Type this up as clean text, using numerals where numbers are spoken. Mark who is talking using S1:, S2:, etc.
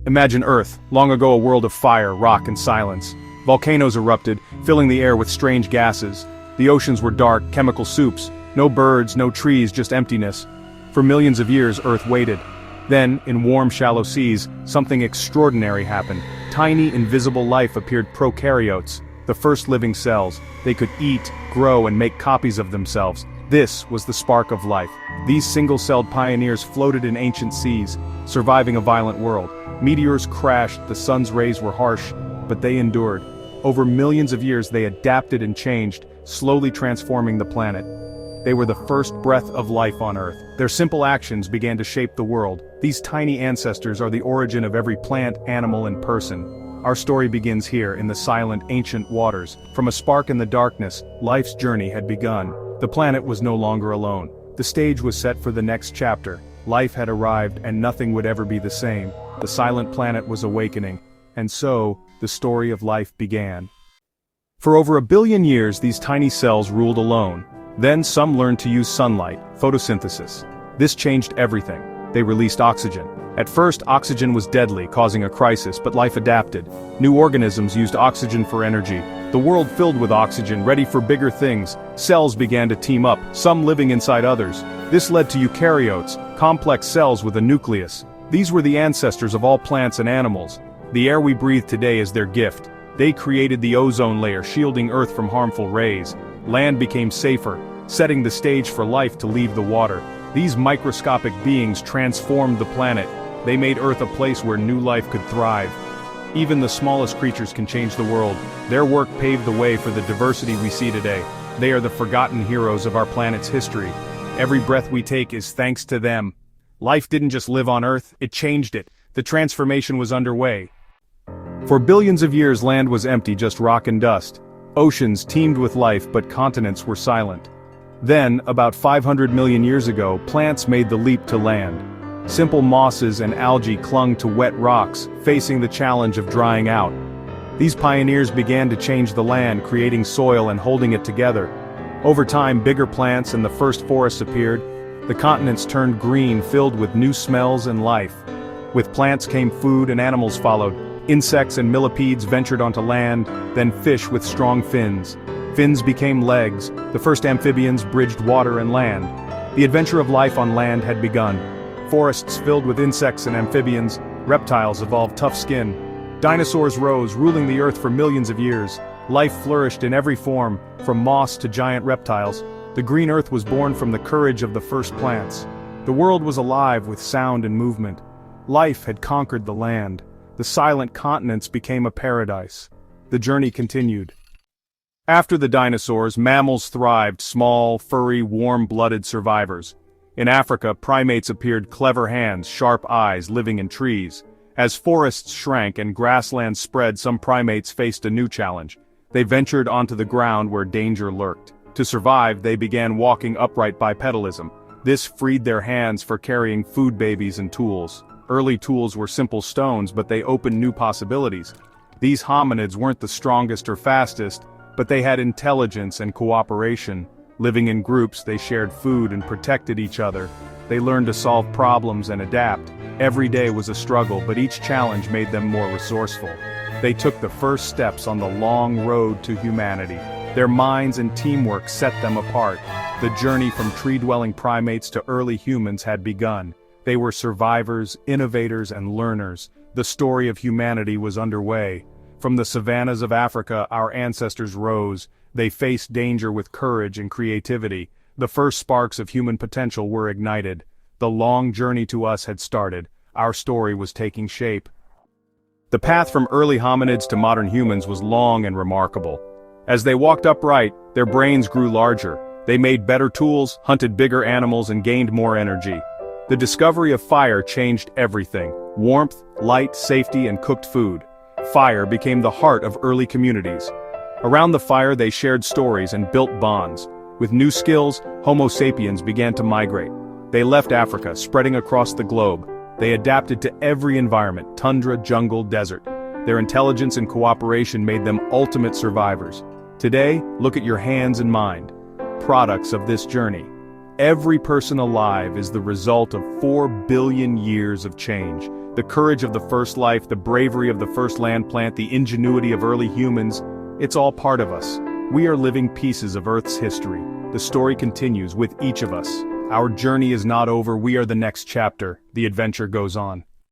S1: Imagine Earth, long ago a world of fire, rock and silence. Volcanoes erupted, filling the air with strange gases. The oceans were dark, chemical soups. No birds, no trees, just emptiness. For millions of years Earth waited. Then, in warm shallow seas, something extraordinary happened. Tiny invisible life appeared, prokaryotes, the first living cells. They could eat, grow and make copies of themselves. This was the spark of life. These single-celled pioneers floated in ancient seas, surviving a violent world. Meteors crashed, the sun's rays were harsh, but they endured. Over millions of years they adapted and changed, slowly transforming the planet. They were the first breath of life on Earth. Their simple actions began to shape the world. These tiny ancestors are the origin of every plant, animal and person. Our story begins here, in the silent, ancient waters. From a spark in the darkness, life's journey had begun. The planet was no longer alone. The stage was set for the next chapter. Life had arrived and nothing would ever be the same. The silent planet was awakening. And so, the story of life began. For over 1 billion years these tiny cells ruled alone. Then some learned to use sunlight, photosynthesis. This changed everything. They released oxygen. At first, oxygen was deadly, causing a crisis, but life adapted. New organisms used oxygen for energy. The world filled with oxygen, ready for bigger things. Cells began to team up, some living inside others. This led to eukaryotes, complex cells with a nucleus. These were the ancestors of all plants and animals. The air we breathe today is their gift. They created the ozone layer, shielding Earth from harmful rays. Land became safer, setting the stage for life to leave the water. These microscopic beings transformed the planet. They made Earth a place where new life could thrive. Even the smallest creatures can change the world. Their work paved the way for the diversity we see today. They are the forgotten heroes of our planet's history. Every breath we take is thanks to them. Life didn't just live on Earth, it changed it. The transformation was underway. For billions of years land was empty, just rock and dust. Oceans teemed with life, but continents were silent. Then, about 500 million years ago, plants made the leap to land. Simple mosses and algae clung to wet rocks, facing the challenge of drying out. These pioneers began to change the land, creating soil and holding it together. Over time, bigger plants and the first forests appeared. The continents turned green, filled with new smells and life. With plants came food and animals followed. Insects and millipedes ventured onto land, then fish with strong fins. Fins became legs. The first amphibians bridged water and land. The adventure of life on land had begun. Forests filled with insects and amphibians. Reptiles evolved tough skin. Dinosaurs rose, ruling the earth for millions of years. Life flourished in every form, from moss to giant reptiles. The green earth was born from the courage of the first plants. The world was alive with sound and movement. Life had conquered the land. The silent continents became a paradise. The journey continued. After the dinosaurs, mammals thrived, small, furry, warm-blooded survivors. In Africa, primates appeared, clever hands, sharp eyes, living in trees. As forests shrank and grasslands spread, some primates faced a new challenge. They ventured onto the ground where danger lurked. To survive, they began walking upright bipedalism. This freed their hands for carrying food, babies, and tools. Early tools were simple stones, but they opened new possibilities. These hominids weren't the strongest or fastest, but they had intelligence and cooperation. Living in groups, they shared food and protected each other. They learned to solve problems and adapt. Every day was a struggle, but each challenge made them more resourceful. They took the first steps on the long road to humanity. Their minds and teamwork set them apart. The journey from tree-dwelling primates to early humans had begun. They were survivors, innovators, and learners. The story of humanity was underway. From the savannas of Africa, our ancestors rose. They faced danger with courage and creativity. The first sparks of human potential were ignited. The long journey to us had started. Our story was taking shape. The path from early hominids to modern humans was long and remarkable. As they walked upright, their brains grew larger. They made better tools, hunted bigger animals, and gained more energy. The discovery of fire changed everything. Warmth, light, safety, and cooked food. Fire became the heart of early communities. Around the fire they shared stories and built bonds. With new skills, Homo sapiens began to migrate. They left Africa, spreading across the globe. They adapted to every environment, tundra, jungle, desert. Their intelligence and cooperation made them ultimate survivors. Today, look at your hands and mind. Products of this journey. Every person alive is the result of 4 billion years of change. The courage of the first life, the bravery of the first land plant, the ingenuity of early humans, it's all part of us. We are living pieces of Earth's history. The story continues with each of us. Our journey is not over, we are the next chapter. The adventure goes on.